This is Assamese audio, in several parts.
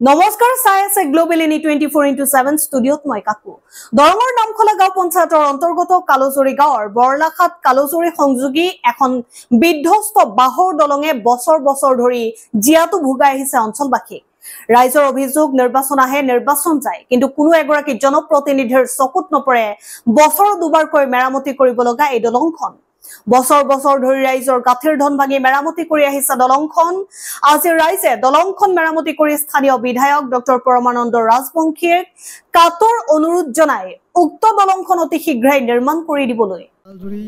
নমস্কাৰ চাই আছে গ্লোবেল এনি 24x7 ষ্টুডিঅত মই কাকু দৰঙৰ নামখলা গাঁও পঞ্চায়তৰ অন্তৰ্গত কালোজৰি গাঁৱৰ বৰলাখাত কালোজৰি সংযোগী এখন বিধ্বস্ত বাহৰ দলঙে বছৰ বছৰ ধৰি জিয়াটো ভুগাই আহিছে অঞ্চলবাসী ৰাইজৰ অভিযোগ নিৰ্বাচন আহে নিৰ্বাচন যায় কিন্তু কোনো এগৰাকী জনপ্ৰতিনিধিৰ চকুত নপৰে বছৰ দুবাৰকৈ মেৰামতি কৰিব লগা এই দলংখন বছৰ বছৰ ধৰি ৰাইজৰ গাঠিৰ ধন ভাঙি মেৰামতি কৰি আহিছে দলংখন আজি ৰাইজে দলংখন মেৰামতি কৰি স্থানীয় বিধায়ক ডক্টৰ পৰমানন্দ ৰাজবংশীৰ কাতৰ অনুৰোধ জনাই উক্ত দলংখন অতি শীঘ্ৰে নিৰ্মাণ কৰি দিবলৈ কালজুৰি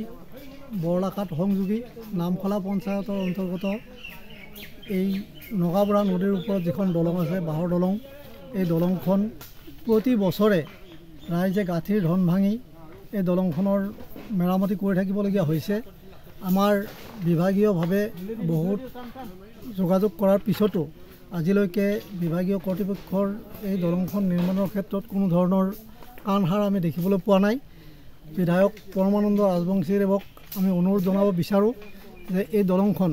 বৰলাখাত সংযোগী নামখলা পঞ্চায়তৰ অন্তৰ্গত এই নগাবৰা নদীৰ ওপৰত যিখন দলং আছে বাহৰ দলং এই দলংখন প্ৰতি বছৰে ৰাইজে গাঠিৰ ধন ভাঙি এই দলংখনৰ মেৰামতি কৰি থাকিবলগীয়া হৈছে আমাৰ বিভাগীয়ভাৱে বহুত যোগাযোগ কৰাৰ পিছতো আজিলৈকে বিভাগীয় কৰ্তৃপক্ষৰ এই দলংখন নিৰ্মাণৰ ক্ষেত্ৰত কোনো ধৰণৰ কাণসাৰ আমি দেখিবলৈ পোৱা নাই বিধায়ক পৰমানন্দ ৰাজবংশীদেৱক আমি অনুৰোধ জনাব বিচাৰোঁ যে এই দলংখন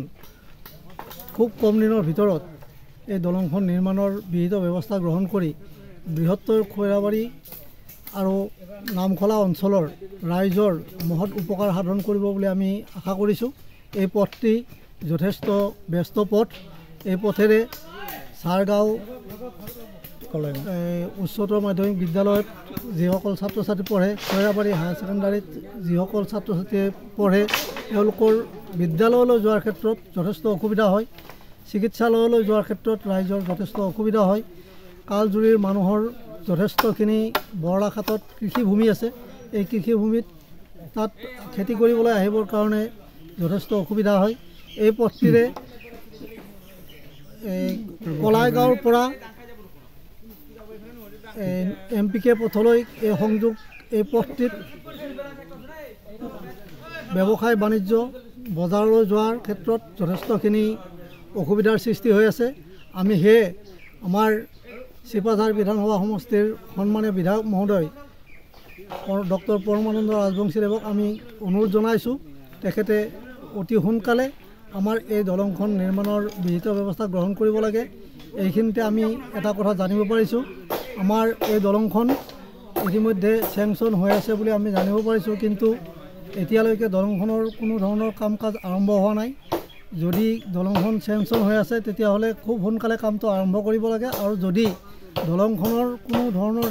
খুব কম দিনৰ ভিতৰত এই দলংখন নিৰ্মাণৰ বিহিত ব্যৱস্থা গ্ৰহণ কৰি বৃহত্তৰ খৈৰাবাৰী আৰু নামখলা অঞ্চলৰ ৰাইজৰ মহৎ উপকাৰ সাধন কৰিব বুলি আমি আশা কৰিছোঁ এই পথটি যথেষ্ট ব্যস্ত পথ এই পথেৰে চাৰগাঁও উচ্চতৰ মাধ্যমিক বিদ্যালয়ত যিসকল ছাত্ৰ ছাত্ৰী পঢ়ে খৈৰাবাৰী হায়াৰ ছেকেণ্ডাৰীত যিসকল ছাত্ৰ ছাত্ৰীয়ে পঢ়ে তেওঁলোকৰ বিদ্যালয়লৈ যোৱাৰ ক্ষেত্ৰত যথেষ্ট অসুবিধা হয় চিকিৎসালয়লৈ যোৱাৰ ক্ষেত্ৰত ৰাইজৰ যথেষ্ট অসুবিধা হয় কালজুৰিৰ মানুহৰ যথেষ্টখিনি বৰলাখাতত কৃষিভূমি আছে এই কৃষিভূমিত তাত খেতি কৰিবলৈ আহিবৰ কাৰণে যথেষ্ট অসুবিধা হয় এই পথটিৰে কলাইগাঁৱৰ পৰা MPK পথলৈ এই সংযোগ এই পথটিত ব্যৱসায় বাণিজ্য বজাৰলৈ যোৱাৰ ক্ষেত্ৰত যথেষ্টখিনি অসুবিধাৰ সৃষ্টি হৈ আছে আমি সেয়ে আমাৰ চিপাঝাৰ বিধানসভা সমষ্টিৰ সন্মানীয় বিধায়ক মহোদয় ডক্টৰ পৰমানন্দ ৰাজবংশীদেৱক আমি অনুৰোধ জনাইছোঁ তেখেতে অতি সোনকালে আমাৰ এই দলংখন নিৰ্মাণৰ বিহিত ব্যৱস্থা গ্ৰহণ কৰিব লাগে এইখিনিতে আমি এটা কথা জানিব পাৰিছোঁ আমাৰ এই দলংখন ইতিমধ্যে চেংচন হৈ আছে বুলি আমি জানিব পাৰিছোঁ কিন্তু এতিয়ালৈকে দলংখনৰ কোনো ধৰণৰ কাম কাজ আৰম্ভ হোৱা নাই যদি দলংখন চেংচন হৈ আছে তেতিয়াহ'লে খুব সোনকালে কামটো আৰম্ভ কৰিব লাগে আৰু যদি দলংখনৰ কোনো ধৰণৰ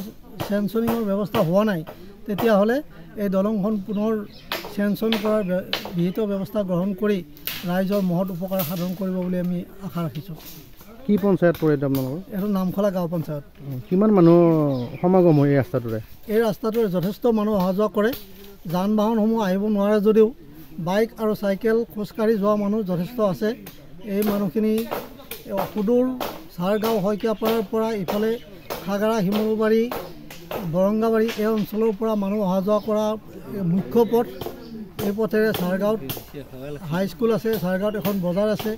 চেংচনিঙৰ ব্যৱস্থা হোৱা নাই তেতিয়াহ'লে এই দলংখন পুনৰ চেংচন কৰাৰ বিহিত ব্যৱস্থা গ্ৰহণ কৰি ৰাইজৰ মহৎ উপকাৰ সাধন কৰিব বুলি আমি আশা ৰাখিছোঁ কি পঞ্চায়ত পৰে আপোনালোকৰ এইটো নামখলা গাঁও পঞ্চায়ত কিমান মানুহ সমাগম হয় এই ৰাস্তাটোৰে যথেষ্ট মানুহ অহা যোৱা কৰে যান বাহনসমূহ আহিব নোৱাৰে যদিও বাইক আৰু চাইকেল খোজকাঢ়ি যোৱা মানুহ যথেষ্ট আছে এই মানুহখিনি সুদূৰ চাৰগাঁও শইকীয়াপাৰাৰ পৰা ইফালে খাগাৰা শিমলুবাৰী বৰংগাবাৰী এই অঞ্চলৰ পৰা মানুহ অহা যোৱা কৰা মুখ্য পথ এই পথেৰে চাৰগাঁৱত হাইস্কুল আছে চাৰগাঁৱত এখন বজাৰ আছে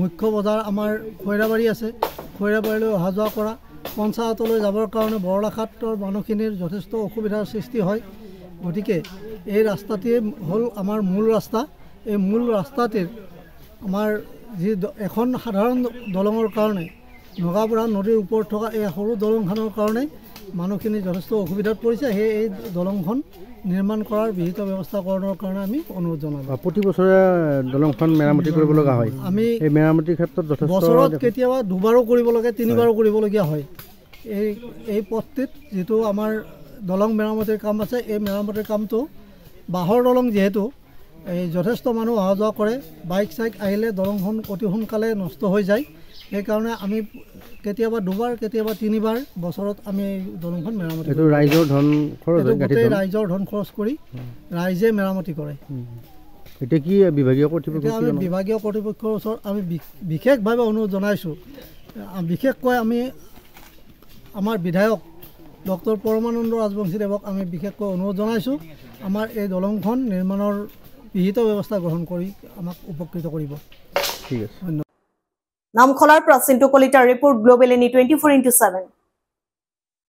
মুখ্য বজাৰ আমাৰ খৈৰাবাৰী আছে খৈৰাবাৰীলৈ অহা যোৱা কৰা পঞ্চায়তলৈ যাবৰ কাৰণে বৰলাখাতৰ মানুহখিনিৰ যথেষ্ট অসুবিধাৰ সৃষ্টি হয় গতিকে এই ৰাস্তাটিয়ে হ'ল আমাৰ মূল ৰাস্তা এই মূল ৰাস্তাটিৰ আমাৰ যি এখন সাধাৰণ দলঙৰ কাৰণে নগাবৰা নদীৰ ওপৰত থকা এই সৰু দলংখনৰ কাৰণে মানুহখিনি যথেষ্ট অসুবিধাত পৰিছে সেয়ে এই দলংখন নিৰ্মাণ কৰাৰ বিহিত ব্যৱস্থাকৰণৰ কাৰণে আমি অনুৰোধ জনালোঁ প্ৰতি বছৰে দলংখন মেৰামতি কৰিব লগা হয় আমি এই মেৰামতিৰ ক্ষেত্ৰত যথেষ্ট বছৰত কেতিয়াবা দুবাৰো কৰিব লাগে তিনিবাৰো কৰিবলগীয়া হয় এই পথটিত যিটো আমাৰ দলং মেৰামতিৰ কাম আছে এই মেৰামতিৰ কামটো বাহৰ দলং যিহেতু এই যথেষ্ট মানুহ অহা যোৱা কৰে বাইক চাইক আহিলে দলংখন অতি সোনকালে নষ্ট হৈ যায় সেইকাৰণে আমি কেতিয়াবা দুবাৰ কেতিয়াবা তিনিবাৰ বছৰত আমি এই দলংখন মেৰামতি কৰোঁ ৰাইজৰ ধন খৰচ গোটেই ৰাইজৰ ধন খৰচ কৰি ৰাইজে মেৰামতি কৰে এতিয়া কি বিভাগীয় কৰ্তৃপক্ষ আমি বিভাগীয় কৰ্তৃপক্ষৰ ওচৰত আমি বিশেষভাৱে অনুৰোধ জনাইছোঁ বিশেষকৈ আমি আমাৰ বিধায়ক ডক্টৰ পৰমানন্দ ৰাজবংশীদেৱক আমি বিশেষকৈ অনুৰোধ জনাইছোঁ আমাৰ এই দলংখন নিৰ্মাণৰ বিহিত ব্যৱস্থা গ্ৰহণ কৰি আমাক উপকৃত কৰিব ঠিক আছে নামখলাৰ পৰা চিন্তু কলিতাৰ ৰিপৰ্ট গ্লোবেল এনি 24x7